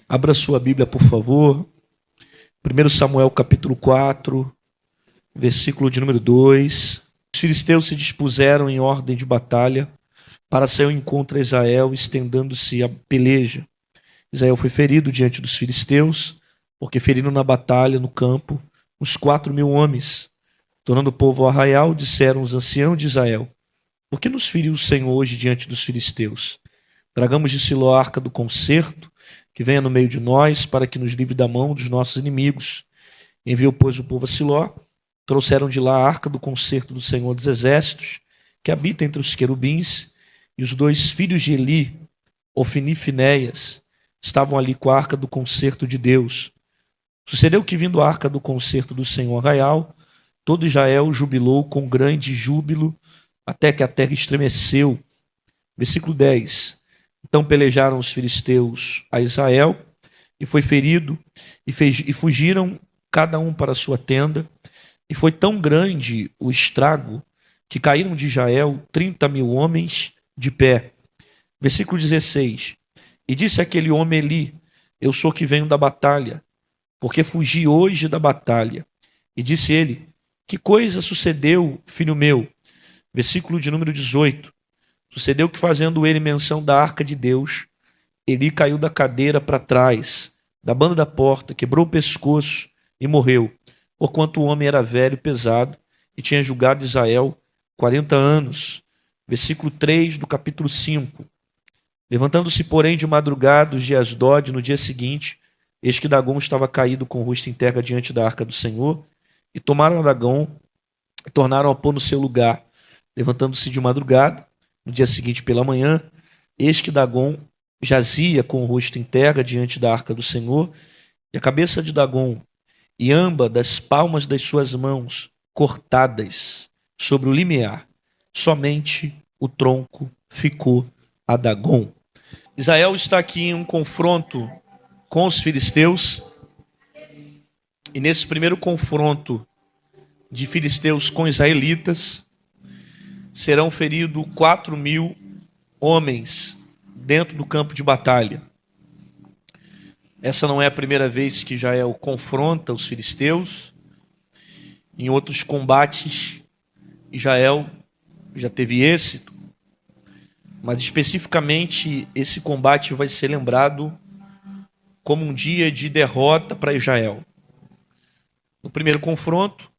Abra sua Bíblia, por favor. 1 Samuel capítulo 4, versículo de número 2. Os filisteus se dispuseram em ordem de batalha para sair ao encontro a Israel, estendendo-se a peleja. Israel foi ferido diante dos filisteus, porque feriram na batalha, no campo, uns 4.000 homens. Tornando o povo ao arraial, disseram os anciãos de Israel: por que nos feriu o Senhor hoje diante dos filisteus? Tragamos de Siló a arca do concerto, que venha no meio de nós, para que nos livre da mão dos nossos inimigos. Enviou, pois, o povo a Siló. Trouxeram de lá a arca do concerto do Senhor dos Exércitos, que habita entre os querubins, e os 2 filhos de Eli, Ofni e Finéias, estavam ali com a arca do concerto de Deus. Sucedeu que, vindo a arca do concerto do Senhor arraial, todo Israel jubilou com grande júbilo, até que a terra estremeceu. Versículo 10. Então pelejaram os filisteus a Israel, e foi ferido, e fugiram cada um para a sua tenda. E foi tão grande o estrago, que caíram de Israel 30.000 homens de pé. Versículo 16. E disse aquele homem Eli: eu sou que venho da batalha, porque fugi hoje da batalha. E disse ele: que coisa sucedeu, filho meu? Versículo de número 18. Sucedeu que, fazendo ele menção da arca de Deus, Eli caiu da cadeira para trás, da banda da porta, quebrou o pescoço e morreu, porquanto o homem era velho e pesado, e tinha julgado Israel 40 anos. Versículo 3 do capítulo 5. Levantando-se, porém, de madrugada os de Asdod, no dia seguinte, eis que Dagom estava caído com o rosto em terra diante da arca do Senhor, e tomaram a Dagom e tornaram a pôr no seu lugar. Levantando-se de madrugada, no dia seguinte pela manhã, eis que Dagom jazia com o rosto em terra diante da arca do Senhor, e a cabeça de Dagom e ambas das palmas das suas mãos cortadas sobre o limiar. Somente o tronco ficou a Dagom. Israel está aqui em um confronto com os filisteus, e nesse primeiro confronto de filisteus com israelitas, serão feridos 4.000 homens dentro do campo de batalha. Essa não é a primeira vez que Israel confronta os filisteus. Em outros combates, Israel já teve êxito, mas especificamente esse combate vai ser lembrado como um dia de derrota para Israel. No primeiro confronto,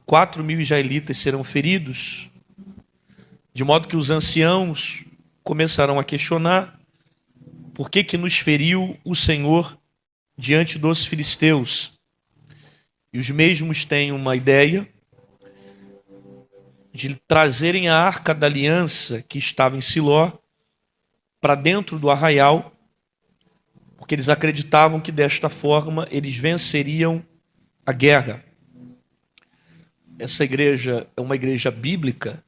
4.000 israelitas serão feridos, de modo que os anciãos começarão a questionar por que nos feriu o Senhor diante dos filisteus. E os mesmos têm uma ideia de trazerem a arca da aliança que estava em Siló para dentro do arraial, porque eles acreditavam que desta forma eles venceriam a guerra. Essa igreja é uma igreja bíblica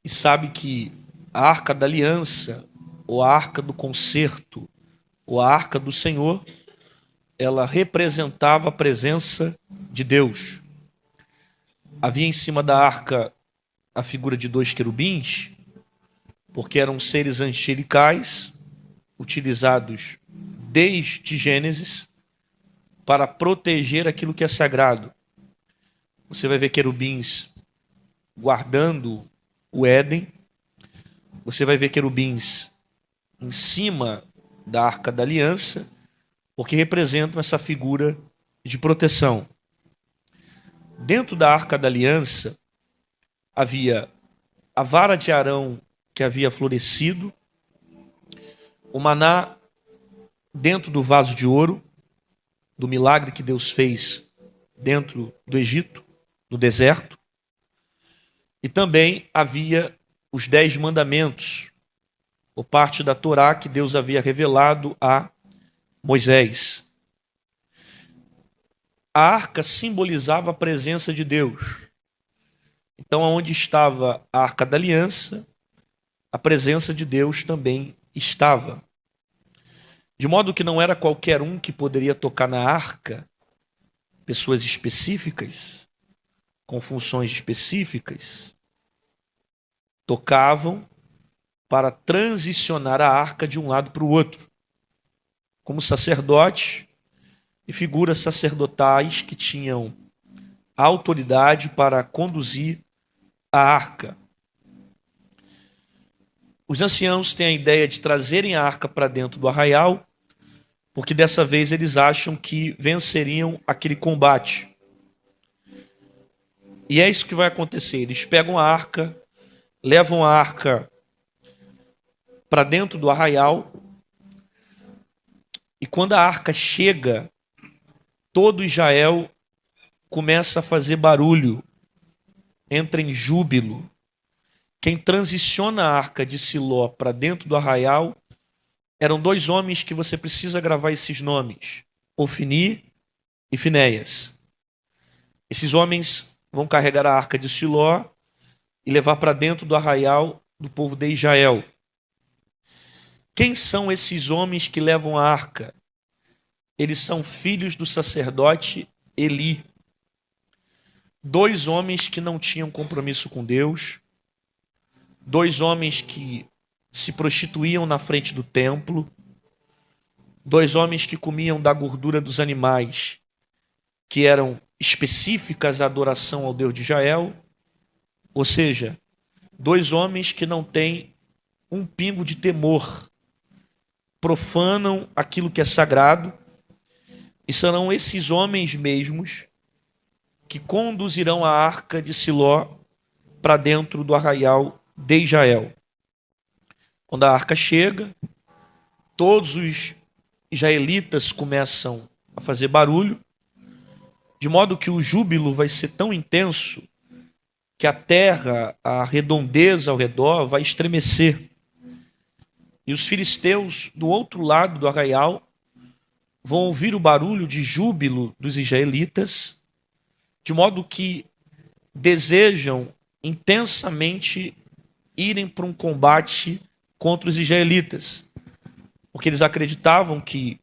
e sabe que a arca da aliança, ou a arca do concerto, ou a arca do Senhor, ela representava a presença de Deus. Havia em cima da arca a figura de 2 querubins, porque eram seres angelicais, utilizados desde Gênesis para proteger aquilo que é sagrado. Você vai ver querubins guardando o Éden, você vai ver querubins em cima da arca da aliança, porque representam essa figura de proteção. Dentro da arca da aliança havia a vara de Arão que havia florescido, o maná dentro do vaso de ouro, do milagre que Deus fez dentro do Egito, no deserto, e também havia os 10 mandamentos, ou parte da Torá que Deus havia revelado a Moisés. A arca simbolizava a presença de Deus. Então, onde estava a arca da aliança, a presença de Deus também estava. De modo que não era qualquer um que poderia tocar na arca, pessoas específicas, com funções específicas, tocavam para transicionar a arca de um lado para o outro. como sacerdotes e figuras sacerdotais que tinham a autoridade para conduzir a arca. Os anciãos têm a ideia de trazerem a arca para dentro do arraial, porque dessa vez eles acham que venceriam aquele combate. E é isso que vai acontecer. Eles pegam a arca, levam a arca para dentro do arraial, e quando a arca chega, todo Israel começa a fazer barulho, entra em júbilo. Quem transiciona a arca de Siló para dentro do arraial eram dois homens que você precisa gravar esses nomes: Ofni e Finéias. Esses homens vão carregar a arca de Siló e levar para dentro do arraial do povo de Israel. Quem são esses homens que levam a arca? Eles são filhos do sacerdote Eli. Dois homens que não tinham compromisso com Deus, dois homens que se prostituíam na frente do templo, dois homens que comiam da gordura dos animais, que eram específicas à adoração ao Deus de Israel, ou seja, dois homens que não têm um pingo de temor, profanam aquilo que é sagrado, e serão esses homens mesmos que conduzirão a arca de Siló para dentro do arraial de Israel. Quando a arca chega, todos os israelitas começam a fazer barulho, de modo que o júbilo vai ser tão intenso que a terra, a redondeza ao redor vai estremecer. E os filisteus, do outro lado do arraial, vão ouvir o barulho de júbilo dos israelitas, de modo que desejam intensamente irem para um combate contra os israelitas, porque eles acreditavam que,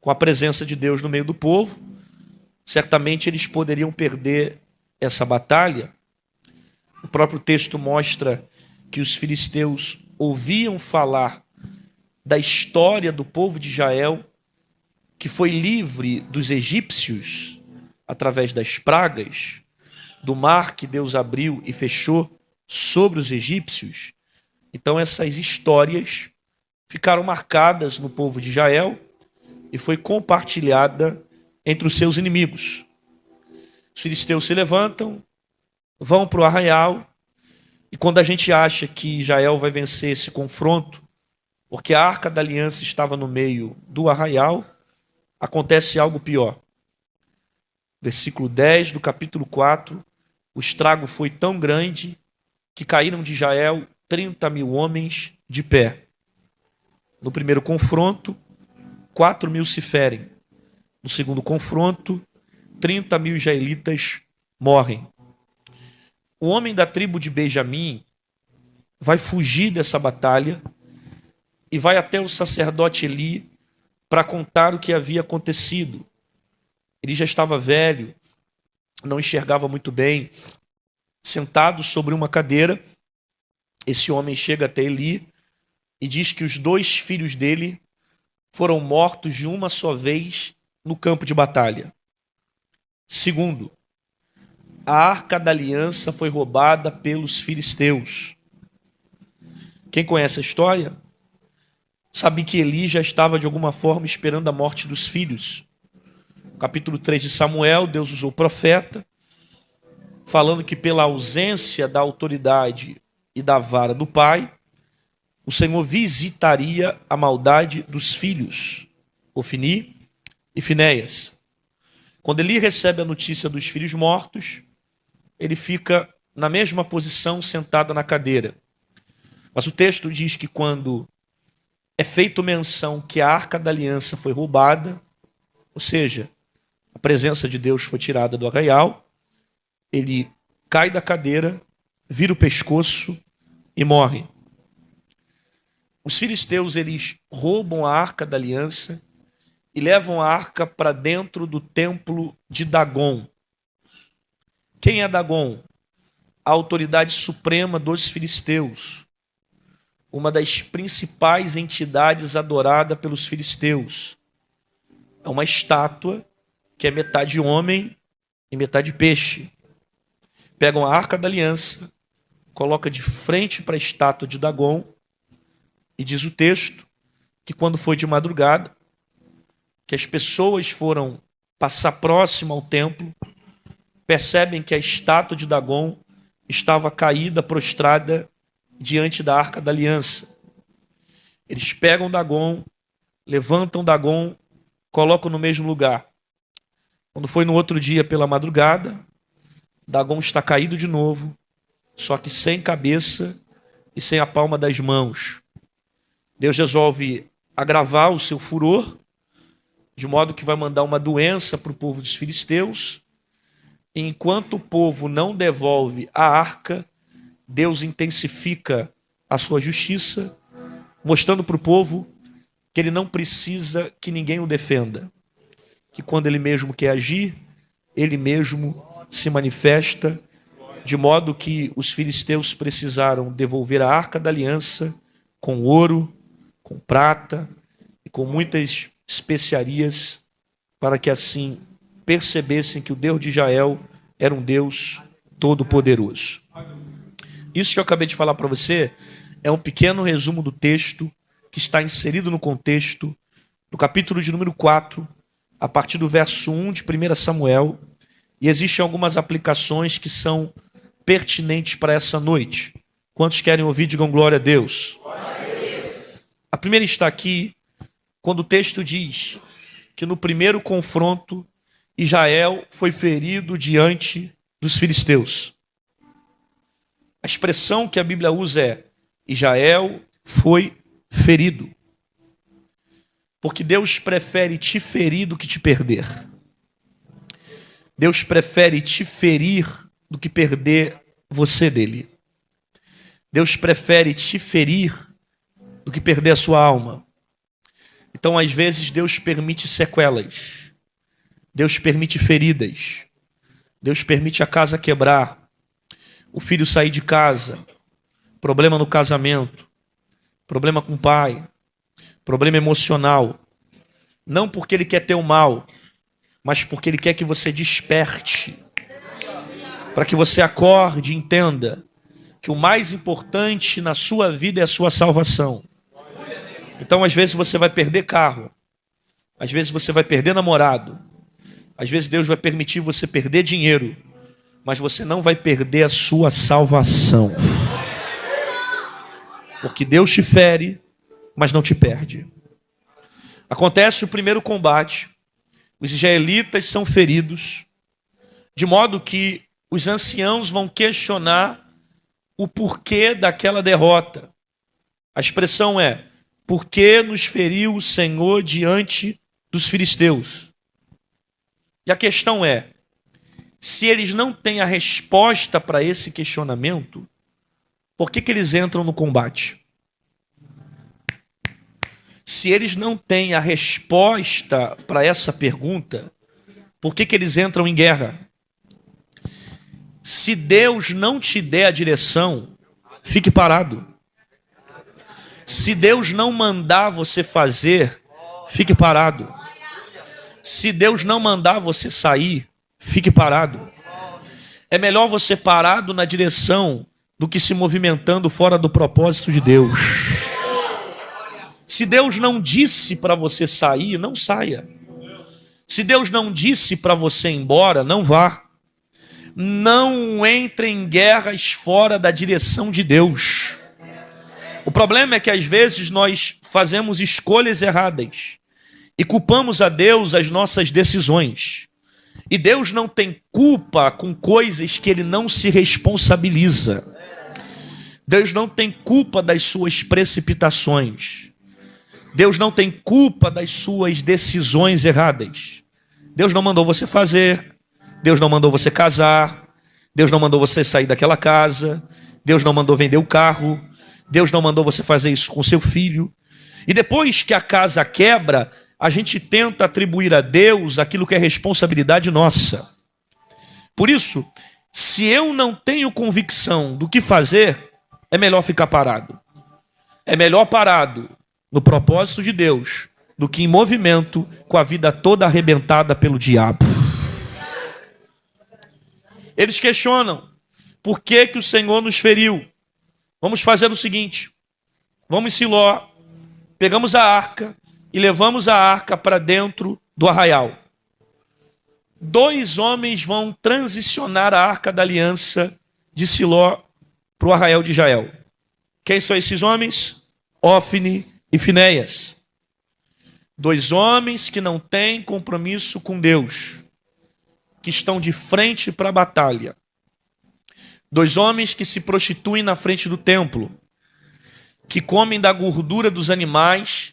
com a presença de Deus no meio do povo, certamente eles poderiam perder essa batalha. O próprio texto mostra que os filisteus ouviam falar da história do povo de Israel, que foi livre dos egípcios através das pragas, do mar que Deus abriu e fechou sobre os egípcios. Então essas histórias ficaram marcadas no povo de Israel e foi compartilhada entre os seus inimigos. Os filisteus se levantam, vão para o arraial, e quando a gente acha que Israel vai vencer esse confronto, porque a arca da aliança estava no meio do arraial, acontece algo pior. Versículo 10 do capítulo 4, o estrago foi tão grande que caíram de Israel 30.000 homens de pé. No primeiro confronto, 4.000 se ferem. No segundo confronto, 30.000 israelitas morrem. O homem da tribo de Benjamim vai fugir dessa batalha e vai até o sacerdote Eli para contar o que havia acontecido. Ele já estava velho, não enxergava muito bem. Sentado sobre uma cadeira, esse homem chega até Eli e diz que os dois filhos dele foram mortos de uma só vez no campo de batalha. Segundo, a arca da aliança foi roubada pelos filisteus. Quem conhece a história sabe que Eli já estava de alguma forma esperando a morte dos filhos. No capítulo 3 de Samuel, Deus usou o profeta, falando que pela ausência da autoridade e da vara do pai, o Senhor visitaria a maldade dos filhos, Ofni e Finéias. Quando Eli recebe a notícia dos filhos mortos, ele fica na mesma posição, sentado na cadeira. Mas o texto diz que quando é feito menção que a arca da aliança foi roubada, ou seja, a presença de Deus foi tirada do arraial, ele cai da cadeira, vira o pescoço e morre. Os filisteus, eles roubam a arca da aliança e levam a arca para dentro do templo de Dagon. Quem é Dagon? A autoridade suprema dos filisteus, uma das principais entidades adorada pelos filisteus. É uma estátua que é metade homem e metade peixe. Pegam a Arca da Aliança, coloca de frente para a estátua de Dagon, e diz o texto que quando foi de madrugada, que as pessoas foram passar próximo ao templo, percebem que a estátua de Dagon estava caída, prostrada diante da Arca da Aliança. Eles pegam Dagon, levantam Dagon, colocam no mesmo lugar. Quando foi no outro dia pela madrugada, Dagon está caído de novo, só que sem cabeça e sem a palma das mãos. Deus resolve agravar o seu furor, de modo que vai mandar uma doença para o povo dos filisteus. E enquanto o povo não devolve a arca, Deus intensifica a sua justiça, mostrando para o povo que ele não precisa que ninguém o defenda. Que quando ele mesmo quer agir, ele mesmo se manifesta, de modo que os filisteus precisaram devolver a Arca da Aliança com ouro, com prata e com muitas especiarias, para que assim percebessem que o Deus de Israel era um Deus todo-poderoso. Isso que eu acabei de falar para você é um pequeno resumo do texto que está inserido no contexto, no capítulo de número 4, a partir do verso 1 de 1 Samuel, e existem algumas aplicações que são pertinentes para essa noite. Quantos querem ouvir, digam glória a Deus. A primeira está aqui, quando o texto diz que no primeiro confronto, Israel foi ferido diante dos filisteus. A expressão que a Bíblia usa é: Israel foi ferido. Porque Deus prefere te ferir do que te perder. Deus prefere te ferir do que perder você dele. Deus prefere te ferir do que perder a sua alma. Então, às vezes, Deus permite sequelas. Deus permite feridas. Deus permite a casa quebrar. O filho sair de casa. Problema no casamento. Problema com o pai. Problema emocional. Não porque ele quer ter o mal, mas porque ele quer que você desperte. Para que você acorde e entenda que o mais importante na sua vida é a sua salvação. Então, às vezes, você vai perder carro. Às vezes, você vai perder namorado. Às vezes, Deus vai permitir você perder dinheiro. Mas você não vai perder a sua salvação. Porque Deus te fere, mas não te perde. Acontece o primeiro combate. Os israelitas são feridos, de modo que os anciãos vão questionar o porquê daquela derrota. A expressão é: por que nos feriu o Senhor diante dos filisteus? E a questão é: se eles não têm a resposta para esse questionamento, por que eles entram no combate? Se eles não têm a resposta para essa pergunta, por que eles entram em guerra? Se Deus não te der a direção, fique parado. Se Deus não mandar você fazer, fique parado. Se Deus não mandar você sair, fique parado. É melhor você parado na direção do que se movimentando fora do propósito de Deus. Se Deus não disse para você sair, não saia. Se Deus não disse para você ir embora, não vá. Não entre em guerras fora da direção de Deus. O problema é que às vezes nós fazemos escolhas erradas e culpamos a Deus as nossas decisões. E Deus não tem culpa com coisas que Ele não se responsabiliza. Deus não tem culpa das suas precipitações. Deus não tem culpa das suas decisões erradas. Deus não mandou você fazer. Deus não mandou você casar. Deus não mandou você sair daquela casa. Deus não mandou vender o carro. Deus não mandou você fazer isso com seu filho. E depois que a casa quebra, a gente tenta atribuir a Deus aquilo que é responsabilidade nossa. Por isso, se eu não tenho convicção do que fazer, é melhor ficar parado. É melhor parado no propósito de Deus do que em movimento com a vida toda arrebentada pelo diabo. Eles questionam, por que que o Senhor nos feriu? Vamos fazer o seguinte, vamos em Siló, pegamos a arca e levamos a arca para dentro do arraial. 2 homens vão transicionar a arca da aliança de Siló para o arraial de Israel. Quem são esses homens? Ofni e Finéias. 2 homens que não têm compromisso com Deus, que estão de frente para a batalha. 2 homens que se prostituem na frente do templo, que comem da gordura dos animais,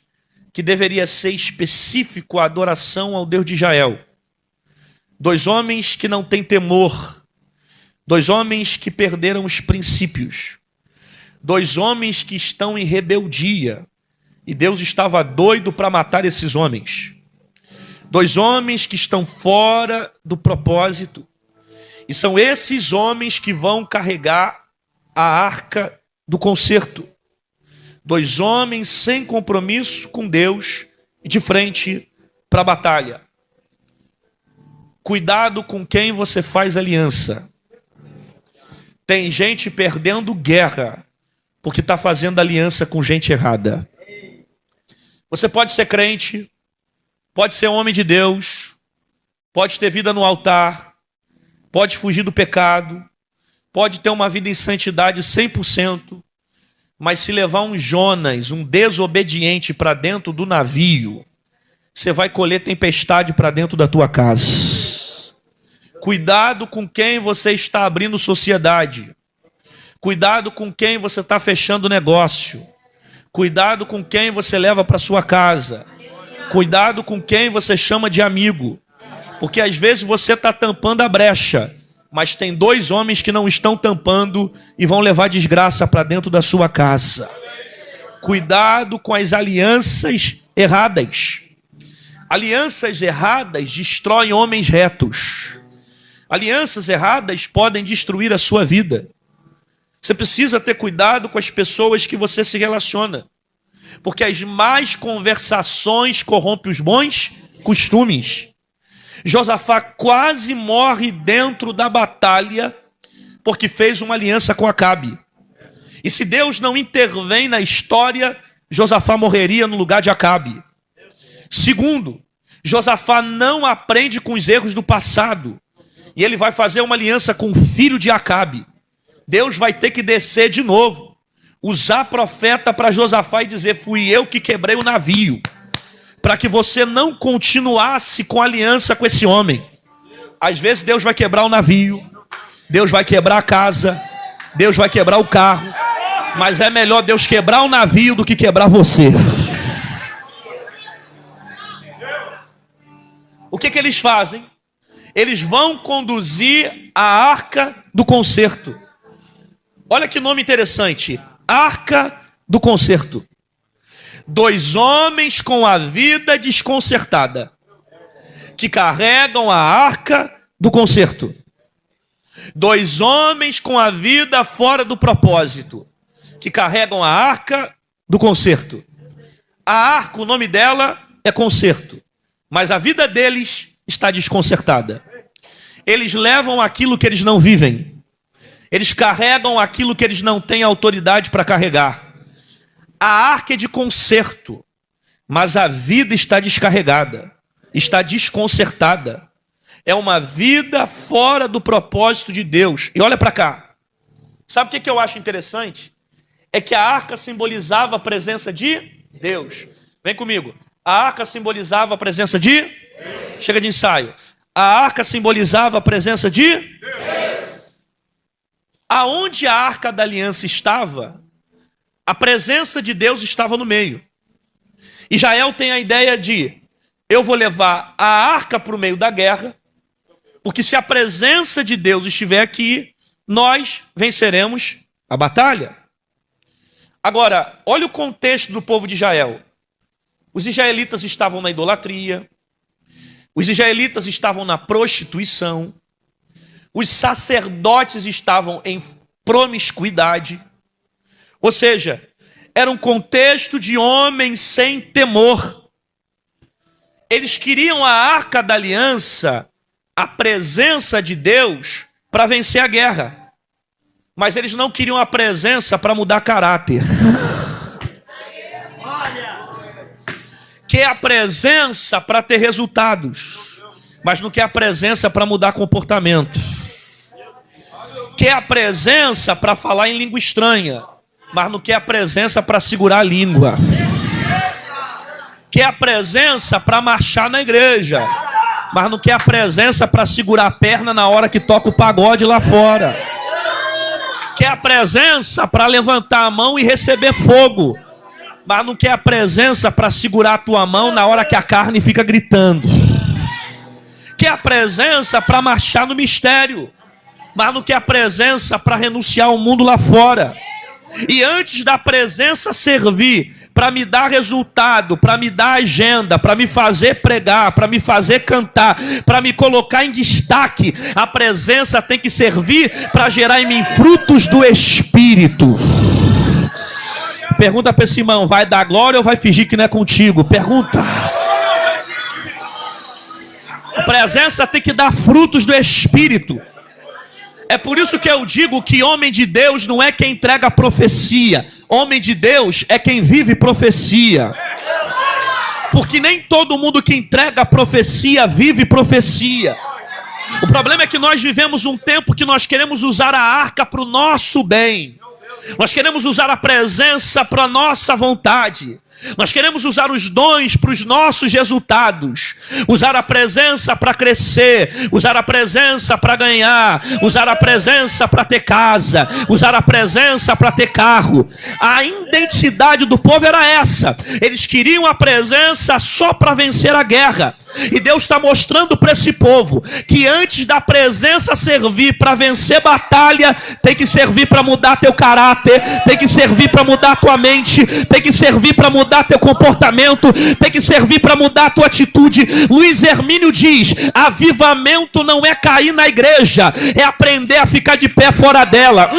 que deveria ser específico à adoração ao Deus de Israel. 2 homens que não têm temor. 2 homens que perderam os princípios. 2 homens que estão em rebeldia. E Deus estava doido para matar esses homens. 2 homens que estão fora do propósito. E são esses homens que vão carregar a arca do concerto. 2 homens sem compromisso com Deus e de frente para a batalha. Cuidado com quem você faz aliança. Tem gente perdendo guerra porque está fazendo aliança com gente errada. Você pode ser crente, pode ser homem de Deus, pode ter vida no altar, pode fugir do pecado, pode ter uma vida em santidade 100%, mas se levar um Jonas, um desobediente para dentro do navio, você vai colher tempestade para dentro da tua casa. Cuidado com quem você está abrindo sociedade. Cuidado com quem você está fechando negócio. Cuidado com quem você leva para sua casa. Cuidado com quem você chama de amigo. Porque às vezes você está tampando a brecha, mas tem 2 homens que não estão tampando e vão levar desgraça para dentro da sua casa. Cuidado com as alianças erradas. Alianças erradas destroem homens retos. Alianças erradas podem destruir a sua vida. Você precisa ter cuidado com as pessoas que você se relaciona. Porque as más conversações corrompem os bons costumes. Josafá quase morre dentro da batalha porque fez uma aliança com Acabe. E se Deus não intervém na história, Josafá morreria no lugar de Acabe. Segundo, Josafá não aprende com os erros do passado. E ele vai fazer uma aliança com o filho de Acabe. Deus vai ter que descer de novo, usar profeta para Josafá e dizer, fui eu que quebrei o navio, para que você não continuasse com aliança com esse homem. Às vezes Deus vai quebrar o navio, Deus vai quebrar a casa, Deus vai quebrar o carro, mas é melhor Deus quebrar o navio do que quebrar você. O que eles fazem? Eles vão conduzir a arca do concerto. Olha que nome interessante, Arca do Concerto. 2 homens com a vida desconcertada, que carregam a arca do concerto. 2 homens com a vida fora do propósito, que carregam a arca do concerto. A arca, o nome dela é concerto, mas a vida deles está desconcertada. Eles levam aquilo que eles não vivem. Eles carregam aquilo que eles não têm autoridade para carregar. A arca é de conserto, mas a vida está descarregada, está desconcertada. É uma vida fora do propósito de Deus. E olha para cá. Sabe o que eu acho interessante? É que a arca simbolizava a presença de Deus. Vem comigo. A arca simbolizava a presença de Deus. Chega de ensaio. A arca simbolizava a presença de Deus. Aonde a arca da aliança estava, a presença de Deus estava no meio. Israel tem a ideia de, eu vou levar a arca para o meio da guerra, porque se a presença de Deus estiver aqui, nós venceremos a batalha. Agora, olha o contexto do povo de Israel. Os israelitas estavam na idolatria, os israelitas estavam na prostituição, os sacerdotes estavam em promiscuidade. Ou seja, era um contexto de homens sem temor. Eles queriam a Arca da Aliança, a presença de Deus, para vencer a guerra. Mas eles não queriam a presença para mudar caráter. Quer a presença para ter resultados, mas não quer a presença para mudar comportamento. Quer a presença para falar em língua estranha, mas não quer a presença para segurar a língua. Quer a presença para marchar na igreja, mas não quer a presença para segurar a perna na hora que toca o pagode lá fora. Quer a presença para levantar a mão e receber fogo, mas não quer a presença para segurar a tua mão na hora que a carne fica gritando. Quer a presença para marchar no mistério, mas não quer a presença para renunciar ao mundo lá fora. E antes da presença servir para me dar resultado, para me dar agenda, para me fazer pregar, para me fazer cantar, para me colocar em destaque, a presença tem que servir para gerar em mim frutos do Espírito. Pergunta para esse irmão, vai dar glória ou vai fingir que não é contigo? Pergunta. A presença tem que dar frutos do Espírito. É por isso que eu digo que homem de Deus não é quem entrega profecia. Homem de Deus é quem vive profecia. Porque nem todo mundo que entrega profecia vive profecia. O problema é que nós vivemos um tempo que nós queremos usar a arca para o nosso bem. Nós queremos usar a presença para a nossa vontade. Nós queremos usar os dons para os nossos resultados, usar a presença para crescer, usar a presença para ganhar, usar a presença para ter casa, usar a presença para ter carro. A identidade do povo era essa. Eles queriam a presença só para vencer a guerra. E Deus está mostrando para esse povo que antes da presença servir para vencer batalha, tem que servir para mudar teu caráter, tem que servir para mudar tua mente, tem que servir para mudar teu comportamento, tem que servir para mudar a tua atitude. Luiz Hermínio diz: avivamento não é cair na igreja, é aprender a ficar de pé fora dela.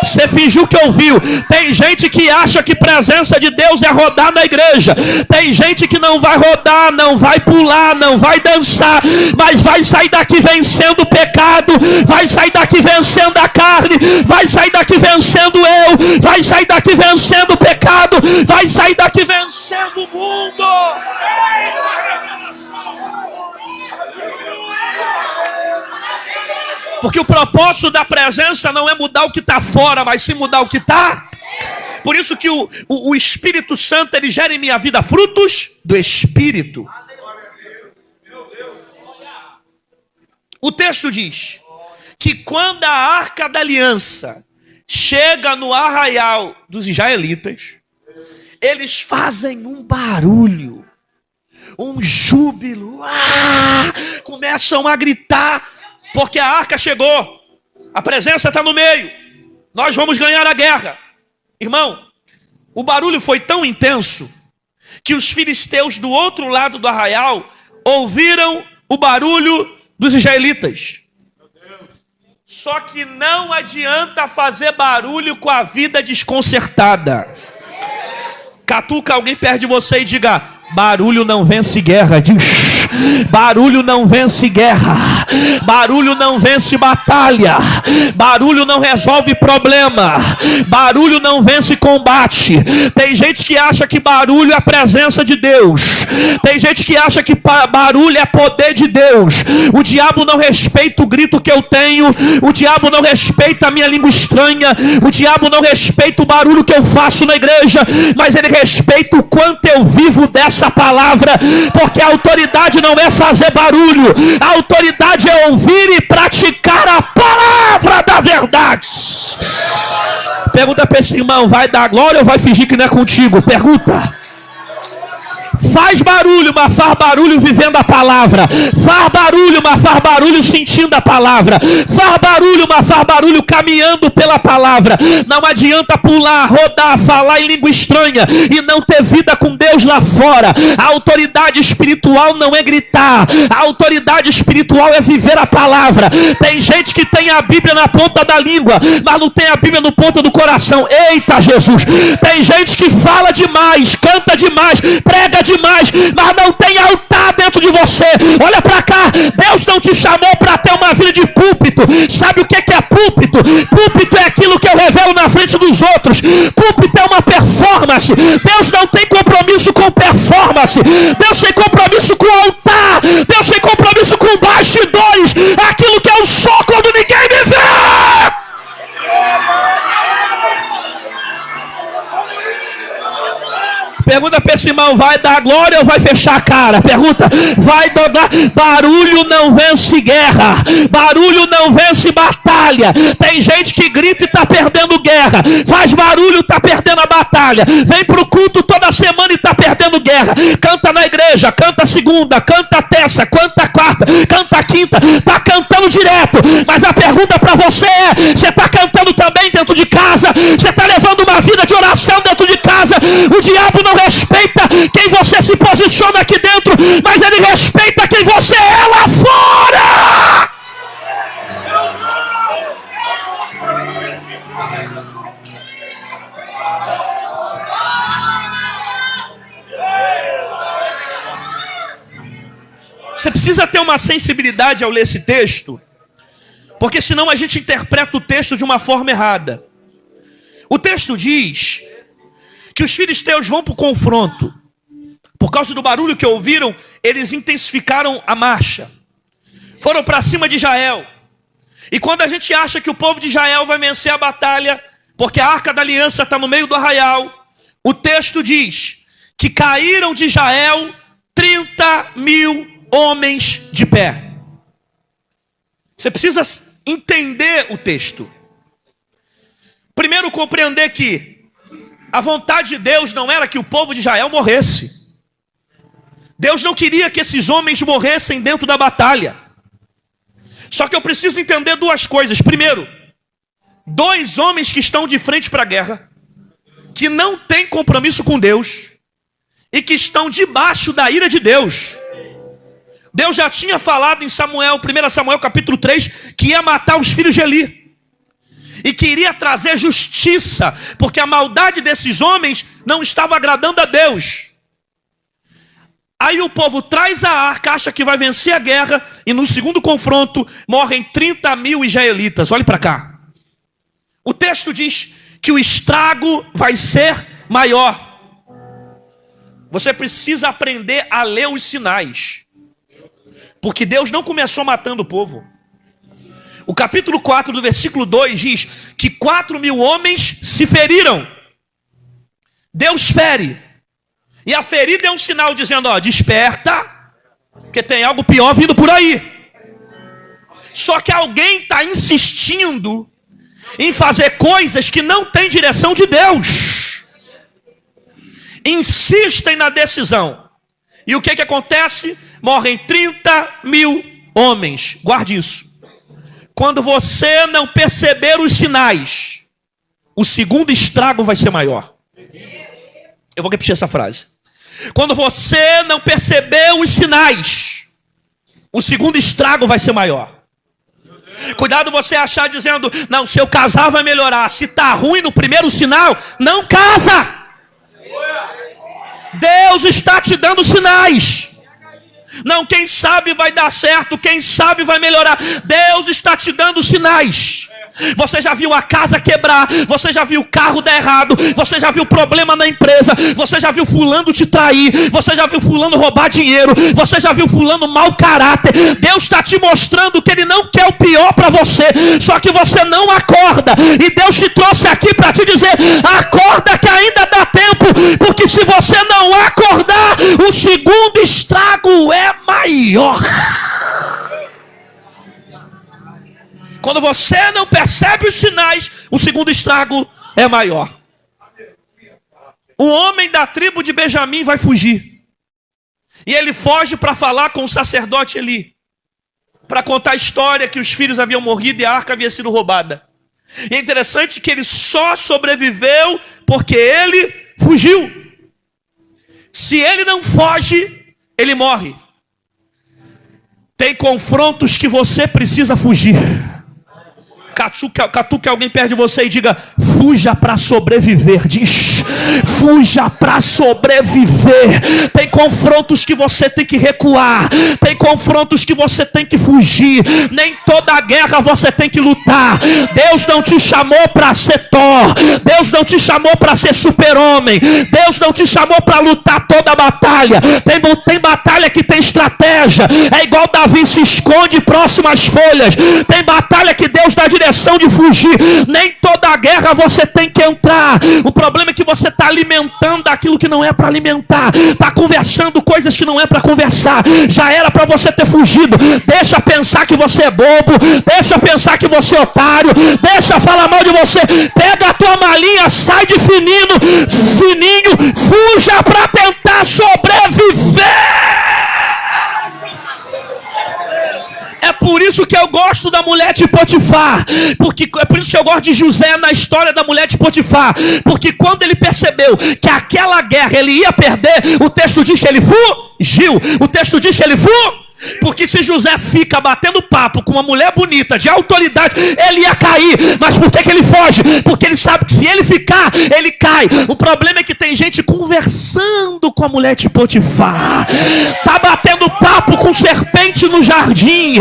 Você fingiu que ouviu. Tem gente que acha que presença de Deus é rodar na igreja. Tem gente que não vai rodar, não vai pular, não vai dançar, mas vai sair daqui vencendo o pecado, vai sair daqui vencendo a carne, vai sair daqui vencendo eu, vai sair daqui vencendo o pecado, vai sair daqui vencendo o mundo. Porque o propósito da presença não é mudar o que está fora, mas sim mudar o que está. Por isso que o Espírito Santo, ele gera em minha vida frutos do Espírito. O texto diz que quando a Arca da Aliança chega no arraial dos israelitas, eles fazem um barulho, um júbilo, começam a gritar, porque a arca chegou, a presença está no meio, nós vamos ganhar a guerra. Irmão, o barulho foi tão intenso que os filisteus do outro lado do arraial ouviram o barulho dos israelitas. Só que não adianta fazer barulho com a vida desconcertada. Catuca alguém perto de você e diga: barulho não vence guerra. Barulho não vence guerra. Barulho não vence batalha. Barulho não resolve problema. Barulho não vence combate. Tem gente que acha que barulho é a presença de Deus. Tem gente que acha que barulho é poder de Deus. O diabo não respeita o grito que eu tenho. O diabo não respeita a minha língua estranha. O diabo não respeita o barulho que eu faço na igreja. Mas ele respeita o quanto eu vivo dessa palavra. Porque a autoridade não é fazer barulho. A autoridade é ouvir e praticar a palavra da verdade. Pergunta para esse irmão: vai dar glória ou vai fingir que não é contigo? Pergunta. Faz barulho, mas faz barulho vivendo a palavra. Faz barulho, mas faz barulho sentindo a palavra. Faz barulho, mas faz barulho caminhando pela palavra. Não adianta pular, rodar, falar em língua estranha e não ter vida com Deus lá fora. A autoridade espiritual não é gritar. A autoridade espiritual é viver a palavra. Tem gente que tem a Bíblia na ponta da língua, mas não tem a Bíblia no ponta do coração. Eita Jesus! Tem gente que fala demais, canta demais, prega demais, mas não tem altar dentro de você. Olha para cá, Deus não te chamou para ter uma vida de púlpito. Sabe o que é púlpito? Púlpito é aquilo que eu revelo na frente dos outros. Púlpito é uma performance. Deus não tem compromisso com performance. Deus tem compromisso com altar. Deus tem compromisso com bastidores. Aquilo que eu sou quando ninguém me vê. Pergunta para esse irmão, vai dar glória ou vai fechar a cara? Pergunta, vai dar? Barulho não vence guerra. Barulho não vence batalha. Tem gente que grita e está perdendo guerra. Faz barulho, está perdendo a batalha. Vem para o culto toda semana e está perdendo guerra. Canta na igreja, canta segunda, canta terça, canta quarta, canta quinta. Está cantando direto. Mas a pergunta para você é, você está cantando também dentro de casa? Você está levando uma vida de oração dentro de casa? O diabo não respeita quem você se posiciona aqui dentro, mas ele respeita quem você é lá fora. Você precisa ter uma sensibilidade ao ler esse texto, porque senão a gente interpreta o texto de uma forma errada. O texto diz que os filisteus vão para o confronto. Por causa do barulho que ouviram, eles intensificaram a marcha. Foram para cima de Israel. E quando a gente acha que o povo de Israel vai vencer a batalha, porque a Arca da Aliança está no meio do arraial, o texto diz que caíram de Israel 30.000 homens de pé. Você precisa entender o texto. Primeiro, compreender que a vontade de Deus não era que o povo de Israel morresse. Deus não queria que esses homens morressem dentro da batalha. Só que eu preciso entender duas coisas. Primeiro, dois homens que estão de frente para a guerra, que não têm compromisso com Deus e que estão debaixo da ira de Deus. Deus já tinha falado em Samuel, 1 Samuel capítulo 3, que ia matar os filhos de Eli. E queria trazer justiça, porque a maldade desses homens não estava agradando a Deus. Aí o povo traz a arca, acha que vai vencer a guerra, e no segundo confronto morrem 30.000 israelitas. Olhe para cá. O texto diz que o estrago vai ser maior. Você precisa aprender a ler os sinais, porque Deus não começou matando o povo. O capítulo 4 do versículo 2 diz que 4.000 homens se feriram. Deus fere. E a ferida é um sinal dizendo, ó, desperta, porque tem algo pior vindo por aí. Só que alguém está insistindo em fazer coisas que não tem direção de Deus. Insistem na decisão. E o que acontece? Morrem 30.000 homens. Guarde isso. Quando você não perceber os sinais, o segundo estrago vai ser maior. Eu vou repetir essa frase. Quando você não perceber os sinais, o segundo estrago vai ser maior. Cuidado você achar dizendo, não, se eu casar vai melhorar. Se está ruim no primeiro sinal, não casa. Deus está te dando sinais. Não, quem sabe vai dar certo, quem sabe vai melhorar. Deus está te dando sinais. Você já viu a casa quebrar, você já viu o carro dar errado, você já viu problema na empresa, você já viu fulano te trair, você já viu fulano roubar dinheiro, você já viu fulano mau caráter. Deus está te mostrando que Ele não quer o pior para você, só que você não acorda. E Deus te trouxe aqui para te dizer, acorda que ainda dá tempo, porque se você não acordar, o segundo estrago é maior. Quando você não percebe os sinais, o segundo estrago é maior. O homem da tribo de Benjamim vai fugir. E ele foge para falar com o sacerdote Eli, para contar a história que os filhos haviam morrido e a arca havia sido roubada. E é interessante que ele só sobreviveu porque ele fugiu. Se ele não foge, ele morre. Tem confrontos que você precisa fugir. Catuque alguém perto de você e diga: fuja para sobreviver. Diz: fuja para sobreviver. Tem confrontos que você tem que recuar. Tem confrontos que você tem que fugir. Nem toda guerra você tem que lutar. Deus não te chamou para ser Thor. Deus não te chamou para ser super-homem. Deus não te chamou para lutar toda a batalha. Tem batalha que tem estratégia. É igual Davi se esconde próximo às folhas. Tem batalha que Deus dá direção de fugir. Nem toda guerra você tem que entrar. O problema é que você está alimentando aquilo que não é para alimentar. Está conversando coisas que não é para conversar. Já era para você ter fugido. Deixa pensar que você é bobo. Deixa pensar que você é otário. Deixa falar mal de você. Pega a tua malinha, sai de fininho, fuja para tentar sobreviver. É por isso que eu gosto da mulher de Potifar. É por isso que eu gosto de José na história da mulher de Potifar. Porque quando ele percebeu que aquela guerra ele ia perder, o texto diz que ele fugiu. O texto diz que ele fugiu. Porque se José fica batendo papo com uma mulher bonita, de autoridade, ele ia cair. Mas por que ele foge? Porque ele sabe que se ele ficar, ele cai. O problema é que tem gente conversando com a mulher de Potifar. Tá batendo papo com serpente no jardim.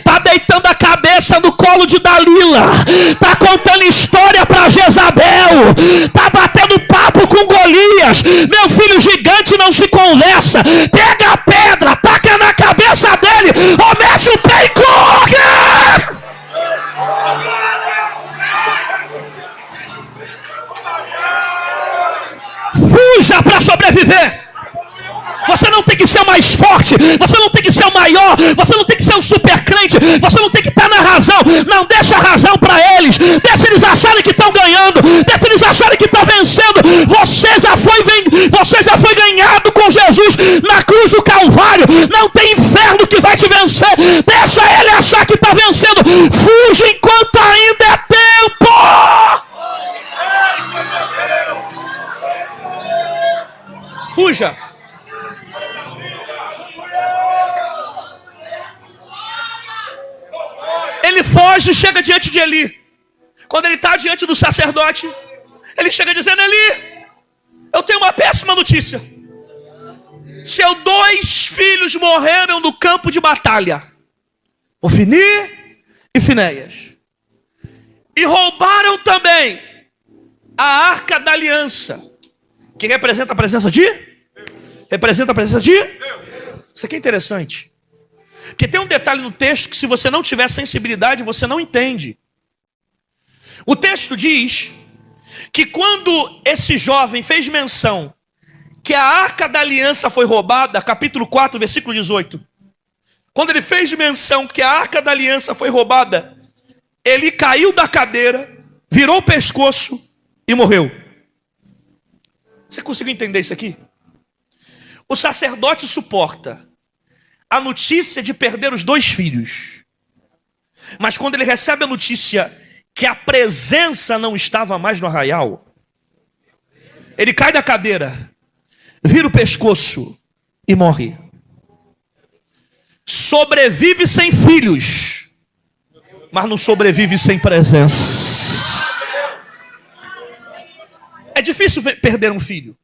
Tá deitando a cabeça no colo de Dalila. Tá contando história para Jezabel. Tá batendo papo com Golias. Meu filho, gigante não se conversa. Pega a pedra, taca na cabeça dele, ou mexe o pé e corre! Fuja para sobreviver. Você não tem que ser o mais forte, você não tem que ser o maior, você não tem que ser o super crente, você não tem que estar na razão. Não deixa a razão para eles. Deixa eles acharem que estão ganhando, deixa eles acharem que estão vencendo. Você já foi ganhado com Jesus na cruz do Calvário. Não tem inferno que vai te vencer. Deixa ele achar que está vencendo. Fuja enquanto ainda é tempo. Fuja. Ele foge e chega diante de Eli. Quando ele está diante do sacerdote, ele chega dizendo: Eli, eu tenho uma péssima notícia. Seus 2 filhos morreram no campo de batalha, Ofni e Finéias. E roubaram também a arca da aliança, que representa a presença de? Representa a presença de? Isso aqui é interessante. Porque tem um detalhe no texto que, se você não tiver sensibilidade, você não entende. O texto diz que quando esse jovem fez menção que a arca da aliança foi roubada, capítulo 4, versículo 18. Quando ele fez menção que a arca da aliança foi roubada, ele caiu da cadeira, virou o pescoço e morreu. Você conseguiu entender isso aqui? O sacerdote suporta a notícia de perder os 2 filhos. Mas quando ele recebe a notícia que a presença não estava mais no arraial, ele cai da cadeira, vira o pescoço e morre. Sobrevive sem filhos, mas não sobrevive sem presença. É difícil perder um filho.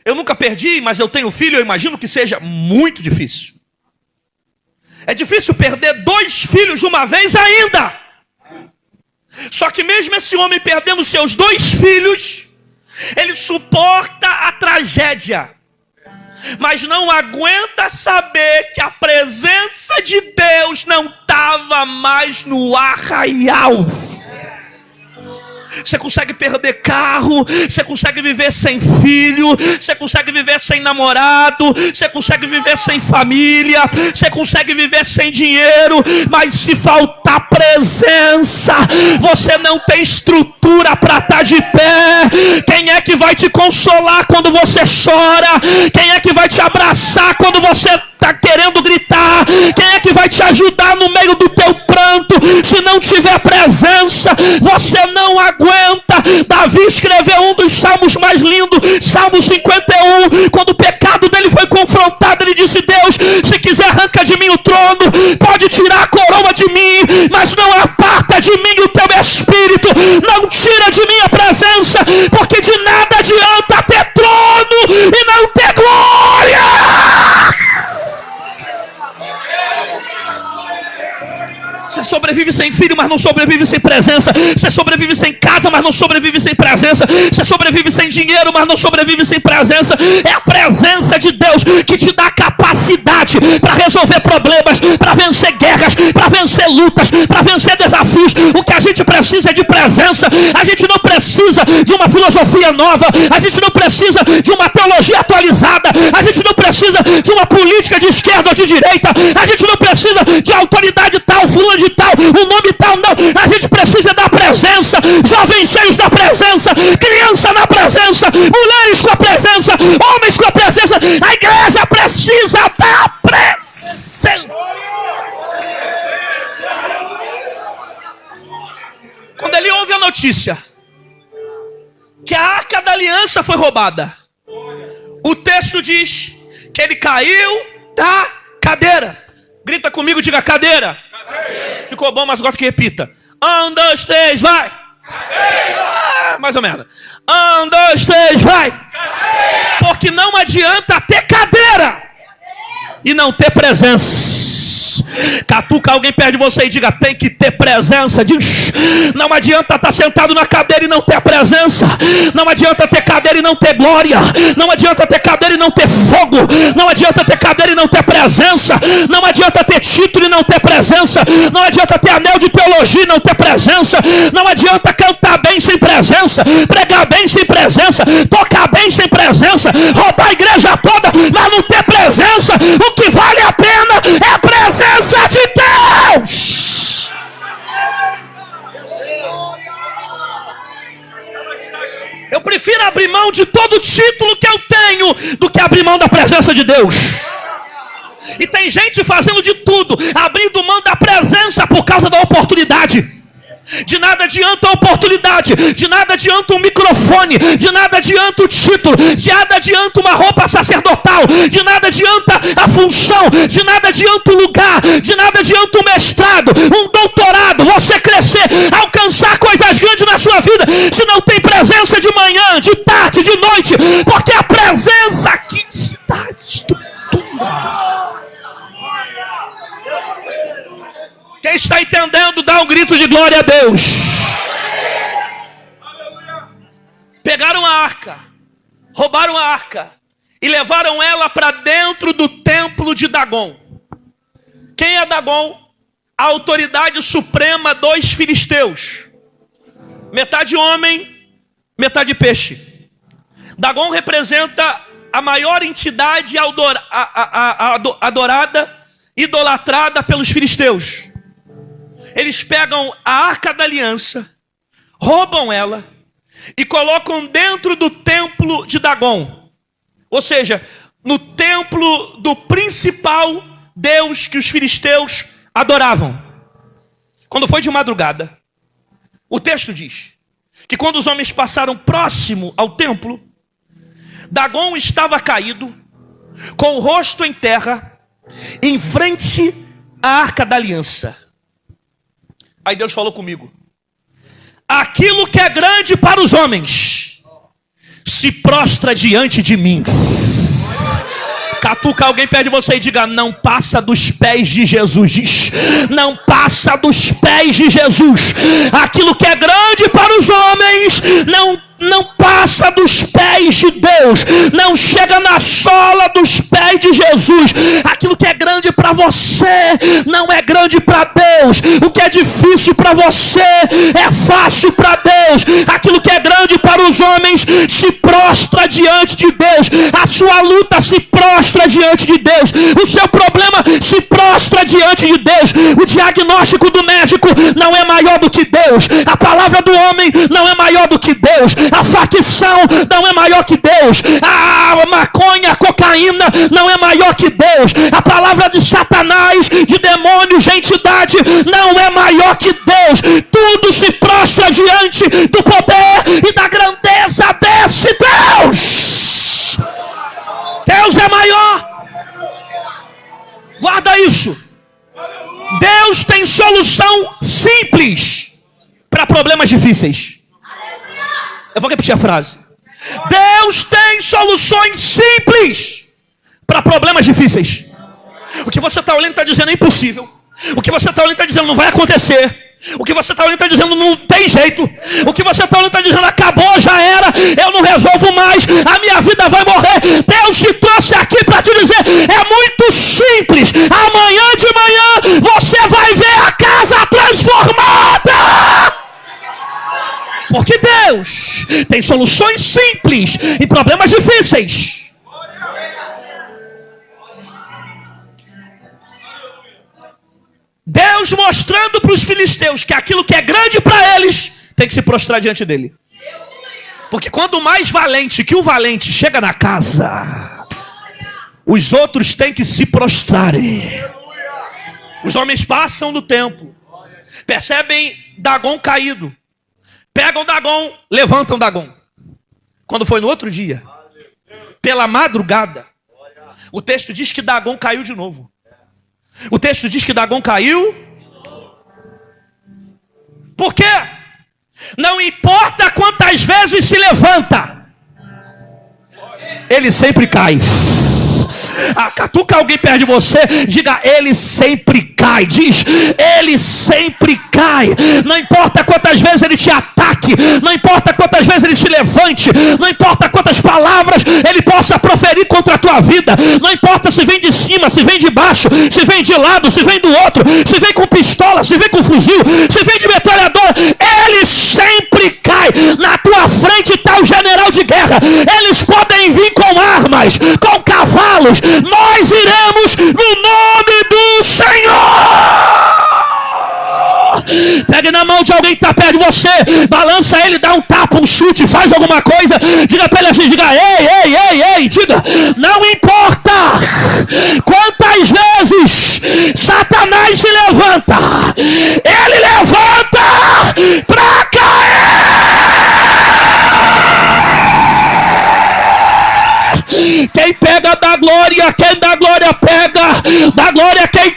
Eu nunca perdi, mas eu tenho filho, eu imagino que seja muito difícil. É difícil perder 2 filhos de uma vez ainda. Só que mesmo esse homem perdendo seus 2 filhos, ele suporta a tragédia, mas não aguenta saber que a presença de Deus não estava mais no arraial. Você consegue perder carro, você consegue viver sem filho, você consegue viver sem namorado, você consegue viver sem família, você consegue viver sem dinheiro, mas se faltar presença, você não tem estrutura para estar de pé. Quem é que vai te consolar quando você chora? Quem é que vai te abraçar quando você está querendo gritar? Quem é que vai te ajudar no meio do teu pranto? Se não tiver presença, você não aguenta. Davi escreveu um dos salmos mais lindos, Salmo 51, quando o pecado dele foi confrontado, ele disse: Deus, se quiser arranca de mim o trono, pode tirar a coroa de mim, mas não aparta de mim o teu Espírito. Não tira de mim a presença, porque de nada adianta ter trono e não ter glória. Você sobrevive sem filho, mas não sobrevive sem presença. Você sobrevive sem casa, mas não sobrevive sem presença. Você sobrevive sem dinheiro, mas não sobrevive sem presença. É a presença de Deus que te dá capacidade para resolver problemas, para vencer guerras, para vencer lutas, para vencer desafios. O que a gente precisa é de presença. A gente não precisa de uma filosofia nova. A gente não precisa de uma teologia atualizada. A gente não precisa de uma política de esquerda ou de direita. A gente não precisa de autoridade tal, fulano de tal, o nome tal, não. A gente precisa da presença. Jovens cheios da presença, criança na presença, mulheres com a presença, homens com a presença. A igreja precisa da presença. Quando ele ouve a notícia que a arca da aliança foi roubada, o texto diz que ele caiu da cadeira. Grita comigo, diga cadeira. Cadeira. Ficou bom, mas gosto que repita. 1, 2, 3, vai. Mais ou menos. 1, 2, 3, vai. Cadeira. Porque não adianta ter cadeira e não ter presença. Catuca alguém perto de você e diga: tem que ter presença. Diz: não adianta estar sentado na cadeira e não ter presença. Não adianta ter cadeira e não ter glória. Não adianta ter cadeira e não ter fogo. Não adianta ter cadeira e não ter presença. Não adianta ter título e não ter presença. Não adianta ter anel de teologia e não ter presença. Não adianta cantar bem sem presença, pregar bem sem presença, tocar bem sem presença, roubar a igreja toda, mas não ter presença. O que vale a pena é a presença de Deus. Eu prefiro abrir mão de todo o título que eu tenho do que abrir mão da presença de Deus. E tem gente fazendo de tudo, abrindo mão da presença por causa da oportunidade. De nada adianta a oportunidade, de nada adianta um microfone, de nada adianta o título, de nada adianta uma roupa sacerdotal, de nada adianta a função, de nada adianta o lugar, de nada adianta um mestrado, um doutorado, você crescer, alcançar coisas grandes na sua vida, se não tem presença de manhã, de tarde, de noite, porque a presença aqui te dá estrutura. Quem está entendendo, dá um grito de glória a Deus. Pegaram a arca, roubaram a arca e levaram ela para dentro do templo de Dagon. Quem é Dagon? A autoridade suprema dos filisteus. Metade homem, metade peixe. Dagon representa a maior entidade adorada, idolatrada pelos filisteus. Eles pegam a arca da aliança, roubam ela e colocam dentro do templo de Dagon. Ou seja, no templo do principal deus que os filisteus adoravam. Quando foi de madrugada, o texto diz que quando os homens passaram próximo ao templo, Dagon estava caído, com o rosto em terra, em frente à arca da aliança. Aí Deus falou comigo: aquilo que é grande para os homens se prostra diante de mim. Catuca alguém perto de você e diga: não passa dos pés de Jesus. Diz: não passa dos pés de Jesus. Aquilo que é grande para os homens não passa dos pés de Deus, não chega na sola dos pés de Jesus. Aquilo que é grande para você não é grande para Deus. O que é difícil para você é fácil para Deus. Aquilo que é grande para os homens se prostra diante de Deus. A sua luta se prostra diante de Deus. O seu problema se prostra diante de Deus. O diagnóstico do médico não é maior do que Deus. A palavra do homem não é maior do que Deus. A facção não é maior que Deus. A maconha, a cocaína não é maior que Deus. A palavra de Satanás, de demônios, de entidade não é maior que Deus. Tudo se prostra diante do poder e da grandeza desse Deus. Deus é maior. Guarda isso. Deus tem solução simples para problemas difíceis. Eu vou repetir a frase. Deus tem soluções simples para problemas difíceis. O que você está olhando está dizendo é impossível. O que você está olhando está dizendo não vai acontecer. O que você está olhando está dizendo não tem jeito. O que você está olhando está dizendo acabou, já era, eu não resolvo mais, a minha vida vai morrer. Deus te trouxe aqui para te dizer, é muito simples. Amanhã de manhã você vai ver a casa transformada. Porque Deus tem soluções simples em problemas difíceis. Deus mostrando para os filisteus que aquilo que é grande para eles tem que se prostrar diante dele. Porque quando o mais valente que o valente chega na casa, os outros têm que se prostrarem. Os homens passam no templo, percebem Dagon caído, pegam Dagon, levantam Dagon. Quando foi no outro dia, pela madrugada, o texto diz que Dagon caiu de novo. O texto diz que Dagon caiu. Por quê? Não importa quantas vezes se levanta, ele sempre cai. Catuca alguém perto de você, diga, ele sempre cai. Diz, ele sempre cai. Não importa quantas vezes ele te ataque, não importa quantas vezes ele se levante, não importa quantas palavras ele possa proferir contra a tua vida, não importa se vem de cima, se vem de baixo, se vem de lado, se vem do outro, se vem com pistola, se vem com fuzil, se vem de metralhadora, ele sempre cai. Na tua frente está o general de guerra. Eles podem vir com armas, com cavalos, nós iremos no nome do Senhor. Pegue na mão de alguém que está perto de você, balança ele, dá um tapa, um chute, faz alguma coisa, diga para ele assim, diga, ei, diga, não importa quantas vezes Satanás se levanta, ele levanta para cair. Quem pega dá glória, quem dá glória pega, dá glória quem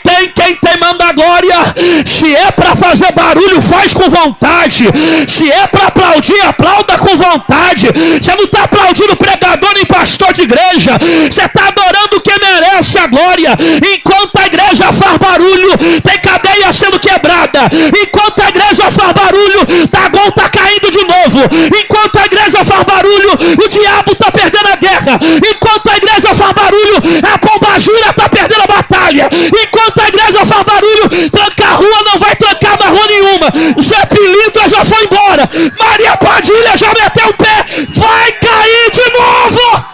tem manda glória. Se é para fazer barulho, faz com vontade. Se é para aplaudir, aplauda com vontade. Você não está aplaudindo pregador nem pastor de igreja, você está adorando quem merece a glória. Enquanto a igreja faz barulho, tem cadeia sendo quebrada. Enquanto a igreja faz barulho, Dagon está caindo de novo. Enquanto a igreja faz barulho, o diabo está perdendo a guerra. Enquanto a igreja faz barulho, a pombagira está perdendo a batalha. Enquanto a igreja faz barulho, trancar a rua não vai trancar mais rua nenhuma. Zé Pilintra já foi embora, Maria Padilha já meteu o pé, vai cair de novo.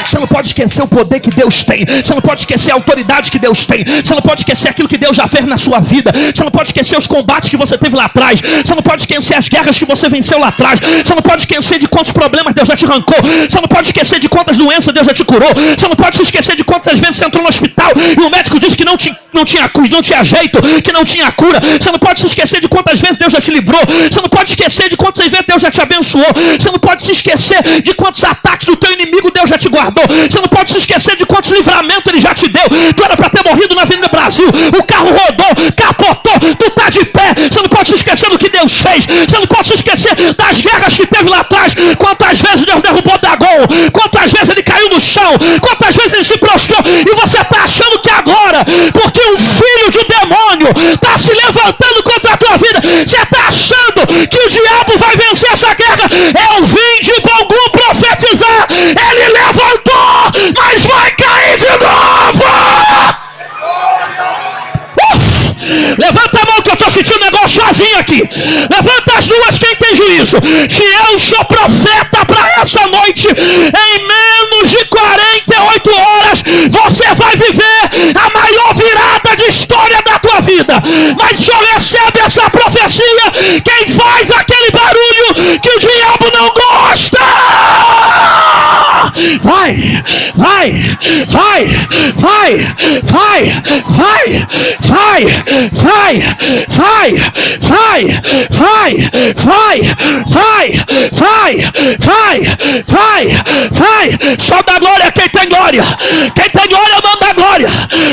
Você não pode esquecer o poder que Deus tem. Você não pode esquecer a autoridade que Deus tem. Você não pode esquecer aquilo que Deus já fez na sua vida. Você não pode esquecer os combates que você teve lá atrás. Você não pode esquecer as guerras que você venceu lá atrás. Você não pode esquecer de quantos problemas Deus já te arrancou. Você não pode esquecer de quantas doenças Deus já te curou. Você não pode se esquecer de quantas vezes você entrou no hospital e o médico disse que não tinha jeito, que não tinha cura. Você não pode se esquecer de quantas vezes Deus já te livrou. Você não pode esquecer de quantas vezes Deus já te abençoou. Você não pode se esquecer de quantos ataques do teu inimigo Deus já te guardou. Você não pode se esquecer de quantos livramentos Ele já te deu. Tu era para ter morrido na Avenida Brasil, o carro rodou, capotou, tu tá de pé. Você não pode se esquecer do que Deus fez. Você não pode se esquecer das guerras que teve lá atrás. Quantas vezes Deus derrubou Dagon, quantas vezes ele caiu no chão, quantas vezes ele se prostrou. E você está achando que agora, porque um filho de demônio está se levantando contra a tua vida, você está achando que o diabo vai vencer essa guerra. Eu vim de Bangu profetizar, ele levantou, mas vai cair de novo. Levanta a mão que eu estou sentindo um negócio sozinho aqui. Levanta as duas quem tem juízo. Se eu sou profeta para essa noite, em menos de 48 horas você vai viver a maior virada de história da tua vida. Mas só recebe essa profecia vai, vai, vai, vai, vai, vai, vai, vai, vai, vai, vai, vai, vai, vai, vai, vai. Só dá glória quem tem glória. Quem tem glória manda glória.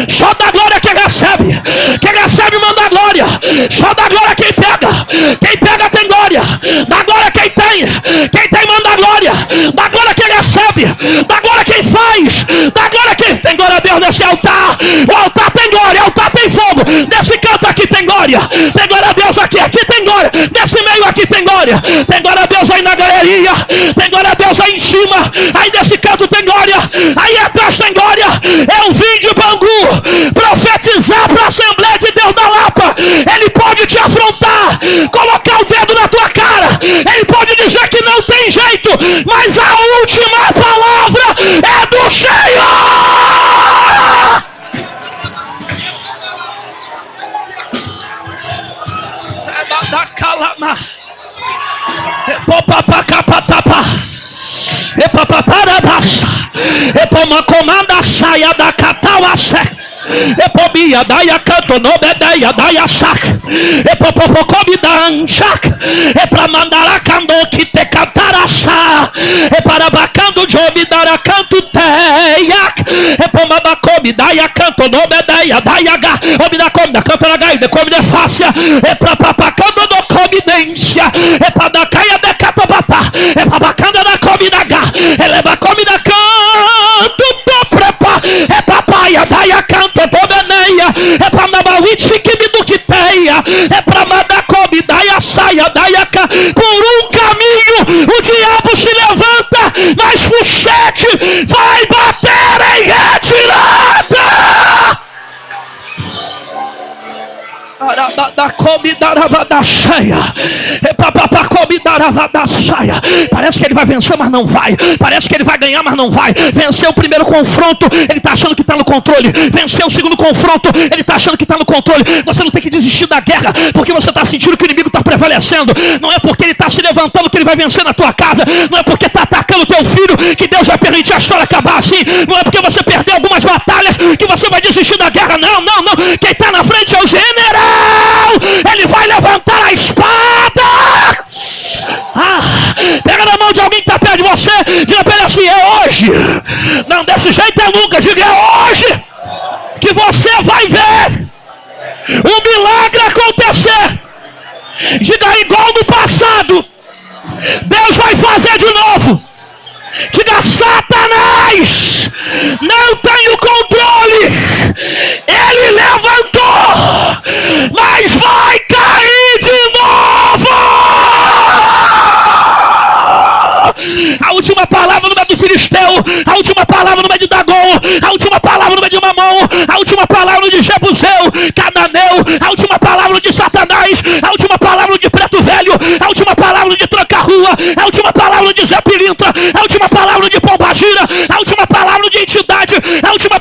Só dá glória quem recebe. Quem recebe manda glória. Só dá glória quem pega. Quem pega tem glória. Dá glória quem tem. Quem tem manda glória. Dá glória quem recebe. Dá glória quem faz. Dá glória quem tem glória a Deus nesse altar. O altar tem glória. O altar tem fogo. Nesse canto aqui tem glória. Tem glória a Deus aqui. Aqui tem glória. Nesse meio aqui tem glória. Tem glória a Deus aí na galeria. Tem glória a Deus aí em cima. Aí nesse canto tem glória. Aí atrás tem glória. Eu vim de Bangu profetizar para a Assembleia de Deus da Lapa. Ele pode te afrontar, colocar o dedo na tua cara. Ele pode dizer que não tem jeito, mas a última palavra é do Senhor. Da calama. Epopapacapatapa. Epapaparabassa. Epomacomanda saia da catauaçé. Epobia daia canto nobedeia daia saca. Epopopocomidanchac. Epramandaracanto que te cataraçá. Eparabacando jobidara canto teiac. Epomabacomidaia canto nobedeia daia ga. Obidacomida canto na gaida comida fácia. Eprapapacando no comidência. Epadacaia de catobata. Epabacanda na comida ga. Eleva comida canto to prepa. Epapaia daia canto podeneia. Epamabawitsi que me do que teia. Epramadacomi daia saia daia ca. Por um caminho o diabo se levanta, mas por 7 vai bater em retirada. Parece que ele vai vencer, mas não vai. Parece que ele vai ganhar, mas não vai. Venceu o primeiro confronto, ele está achando que está no controle. Venceu o segundo confronto, ele está achando que está no controle. Você não tem que desistir da guerra, porque você está sentindo que o inimigo está prevalecendo. Não é porque ele está se levantando que ele vai vencer na tua casa. Não é porque está atacando o teu filho que Deus vai permitir a história acabar assim. Não é porque você perdeu algumas batalhas que você vai desistir da guerra. Não, não, não. Quem está na frente é o general. Ele vai levantar a espada. Pega na mão de alguém que está perto de você. Diga para ele assim: é hoje. Não, desse jeito é nunca. Diga: é hoje que você vai ver o milagre acontecer. Diga: igual no passado, Deus vai fazer de novo. Diga: Satanás não tem o controle. Ele levantou, mas vai cair de novo. A última palavra no meio do Filisteu, a última palavra no meio de Dagon, a última palavra no meio de Mamon, a última palavra de Jebuseu, Cananeu, a última palavra de Satanás, a última palavra de Preto Velho, a última palavra de Tranca-Rua, a última palavra de Zé Pilintra, a última palavra de Pombagira, a última palavra de entidade, a última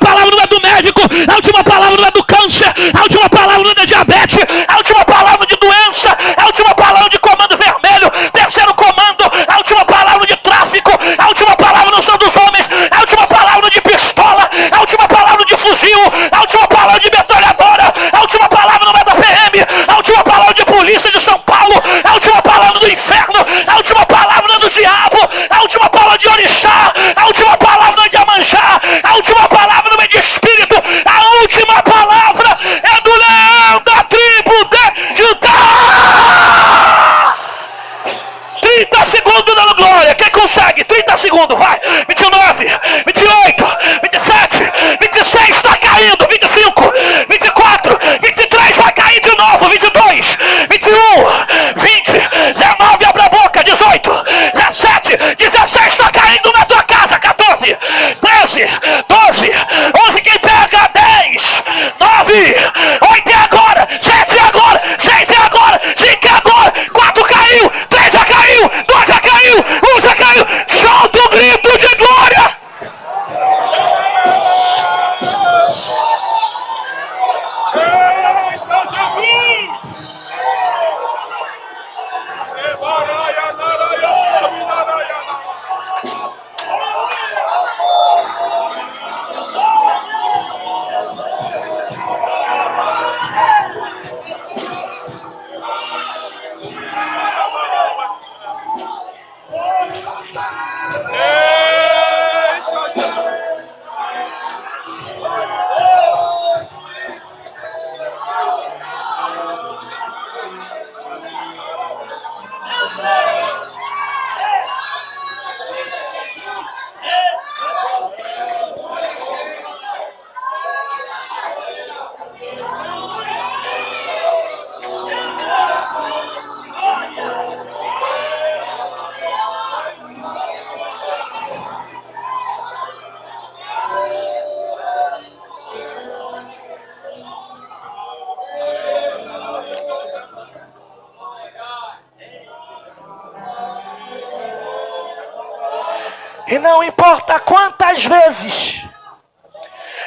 não importa quantas vezes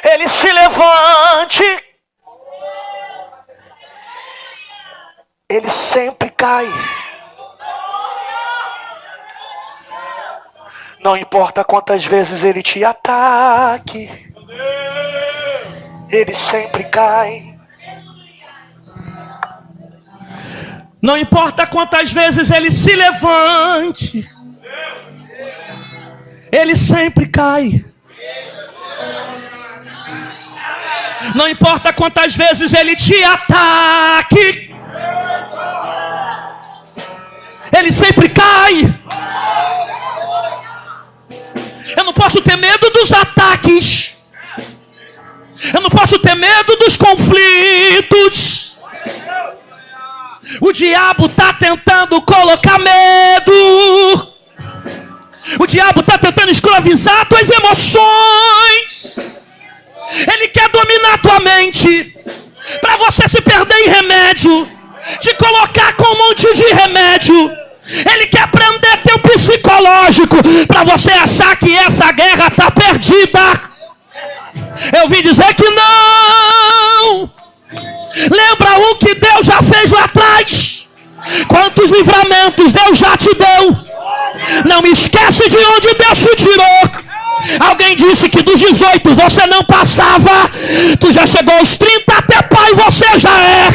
ele se levante, ele sempre cai. Não importa quantas vezes ele te ataque, ele sempre cai. Não importa quantas vezes ele se levante, ele sempre cai. Não importa quantas vezes ele te ataque, ele sempre cai. Eu não posso ter medo dos ataques, eu não posso ter medo dos conflitos. O diabo está tentando colocar medo. O diabo está tentando escravizar tuas emoções. Ele quer dominar tua mente para você se perder em remédio, te colocar com um monte de remédio. Ele quer prender teu psicológico para você achar que essa guerra está perdida. Eu vim dizer que não. Lembra o que Deus já fez lá atrás? Quantos livramentos Deus já te deu? Não esquece de onde Deus te tirou. Alguém disse que dos 18 você não passava. Tu já chegou aos 30, até pai você já é.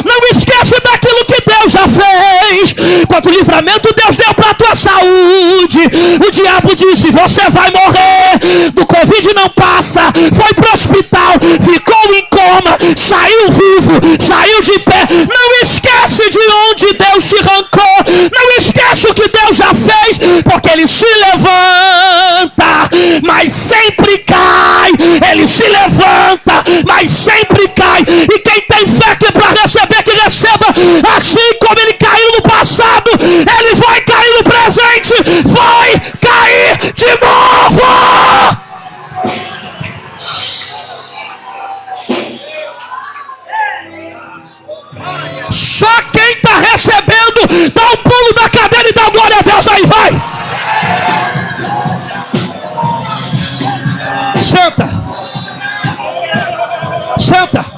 Não esquece daquilo que Deus já fez. Quanto livramento Deus deu para a tua saúde. O diabo disse, você vai morrer. Do Covid não passa. Foi pro hospital, ficou em coma, saiu vivo, saiu de pé. Não esquece de onde Deus te arrancou. Não esquece o que Deus já fez. Porque ele se levanta, mas sempre cai. Ele se levanta, mas sempre cai. E quem tem fé que é para receber, que receba. Assim como ele caiu no passado, ele vai cair no presente. Vai cair de novo. Só quem está recebendo, dá um pulo da cadeira e dá glória a Deus. Aí vai. Senta. Senta.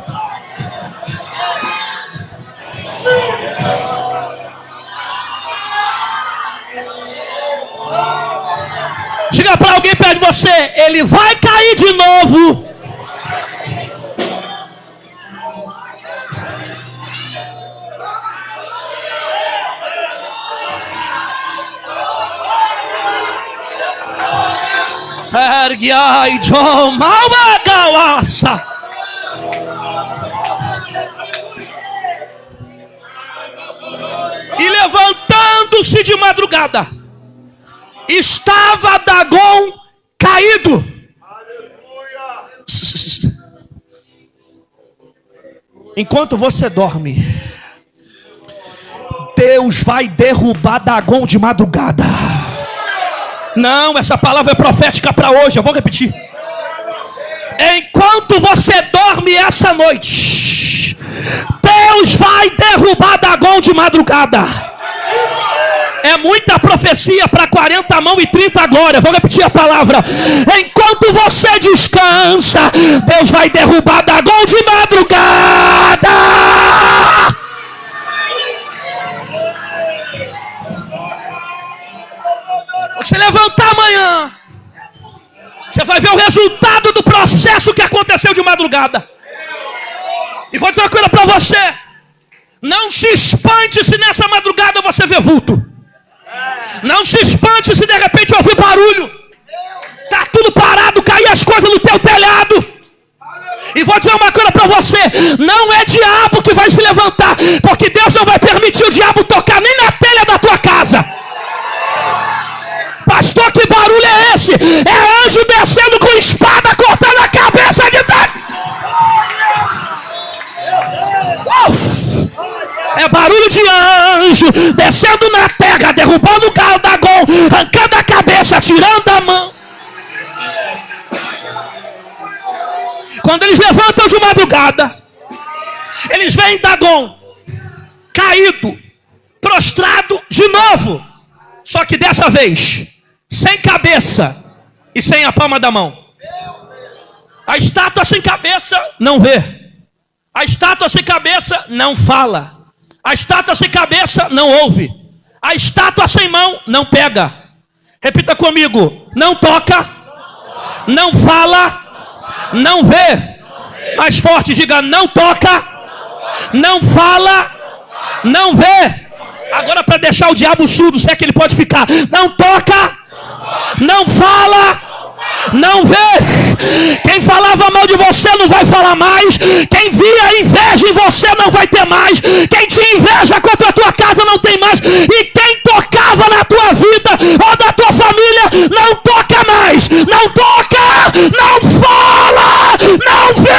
Diga para alguém perto de você, ele vai cair de novo. Erguei John Malvagawassa. E levantando-se de madrugada, estava Dagon caído. Enquanto você dorme, Deus vai derrubar Dagon de madrugada. Não, essa palavra é profética para hoje. Eu vou repetir. Enquanto você dorme essa noite, Deus vai derrubar Dagon de madrugada. É muita profecia para 40 mãos e 30 glória. Vou repetir a palavra. Enquanto você descansa, Deus vai derrubar Dagon de madrugada. Você levantar amanhã, você vai ver o resultado do processo que aconteceu de madrugada. E vou dizer uma coisa para você. Não se espante se nessa madrugada você vê vulto. Não se espante se de repente ouvir barulho. Tá tudo parado, cair as coisas no teu telhado. E vou dizer uma coisa para você. Não é diabo que vai se levantar. Porque Deus não vai permitir o diabo tocar nem na telha da tua casa. Pastor, que barulho é esse? É anjo descendo com espada, cortando a cabeça de Deus. É barulho de anjo descendo na terra, derrubando o galo Dagon, arrancando a cabeça, tirando a mão. Quando eles levantam de madrugada, eles veem Dagon caído, prostrado de novo. Só que dessa vez sem cabeça e sem a palma da mão. A estátua sem cabeça não vê. A estátua sem cabeça não fala. A estátua sem cabeça não ouve. A estátua sem mão não pega. Repita comigo: não toca, não fala, não vê. Mais forte, diga: não toca, não fala, não vê. Agora, para deixar o diabo surdo, se é que ele pode ficar: não toca, não fala, não vê. Quem falava mal de você não vai falar mais. Quem via inveja em você não vai ter mais. Quem tinha inveja contra a tua casa não tem mais. E quem tocava na tua vida ou da tua família não toca mais. Não toca, não fala, não vê.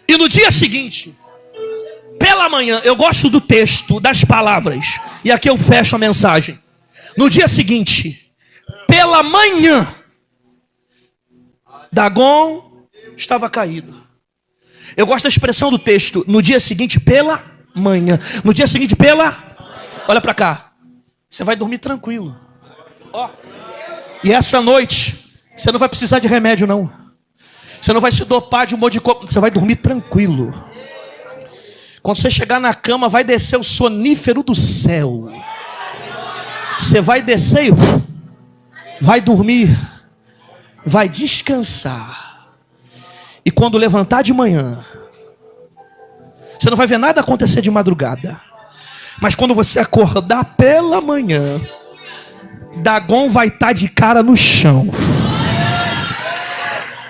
E no dia seguinte, pela manhã, eu gosto do texto, das palavras, e aqui eu fecho a mensagem. No dia seguinte, pela manhã, Dagon estava caído. Eu gosto da expressão do texto: no dia seguinte, pela manhã. No dia seguinte, olha para cá, você vai dormir tranquilo. Ó. E essa noite, você não vai precisar de remédio não. Você não vai se dopar de um monte de coisa. Você vai dormir tranquilo. Quando você chegar na cama, vai descer o sonífero do céu. Você vai descer e vai dormir. Vai descansar. E quando levantar de manhã, você não vai ver nada acontecer de madrugada. Mas quando você acordar pela manhã, Dagon vai estar de cara no chão.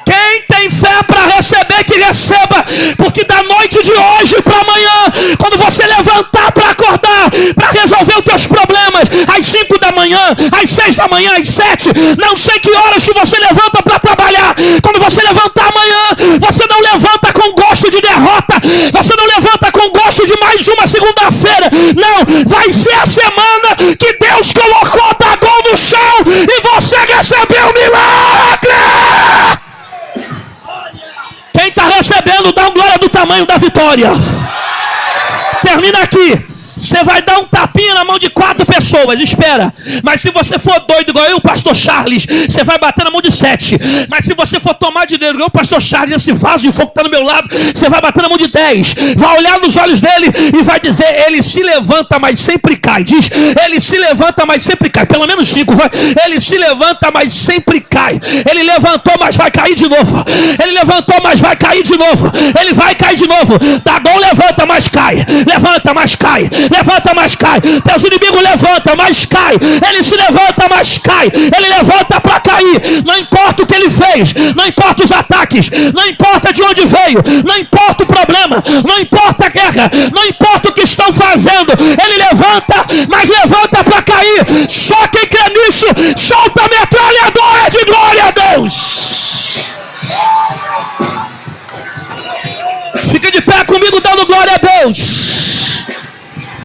Quem tem fé para receber, que receba. Porque da noite de hoje para amanhã, quando você levantar para acordar, para resolver os teus problemas, às 5 da manhã, às 6 da manhã, às 7, não sei que horas que você levanta para trabalhar. Quando você levantar amanhã, você não levanta com gosto de derrota. Você não levanta com gosto de mais uma segunda-feira. Não, vai ser a semana que Deus colocou Dagon no chão e você recebeu o milagre. Quem está recebendo, dá um glória do tamanho da vitória. Termina aqui. Você vai dar um tapinha na mão de 4 pessoas, espera. Mas se você for doido igual eu, o pastor Charles, você vai bater na mão de 7. Mas se você for tomar de dedo igual o pastor Charles, esse vaso de fogo que está no meu lado, você vai bater na mão de 10. Vai olhar nos olhos dele e vai dizer: ele se levanta, mas sempre cai. Diz: ele se levanta, mas sempre cai. Pelo menos 5, vai. Ele se levanta, mas sempre cai. Ele levantou, mas vai cair de novo. Ele levantou, mas vai cair de novo. Ele vai cair de novo. Dagon levanta, mas cai. Levanta, mas cai. Levanta, mas cai. Teus inimigos levanta, mas cai. Ele se levanta, mas cai. Ele levanta para cair. Não importa o que ele fez, não importa os ataques, não importa de onde veio, não importa o problema, não importa a guerra, não importa o que estão fazendo. Ele levanta, mas levanta para cair. Só quem crê nisso, solta a metralhadora de glória a Deus. Fica de pé comigo dando glória a Deus.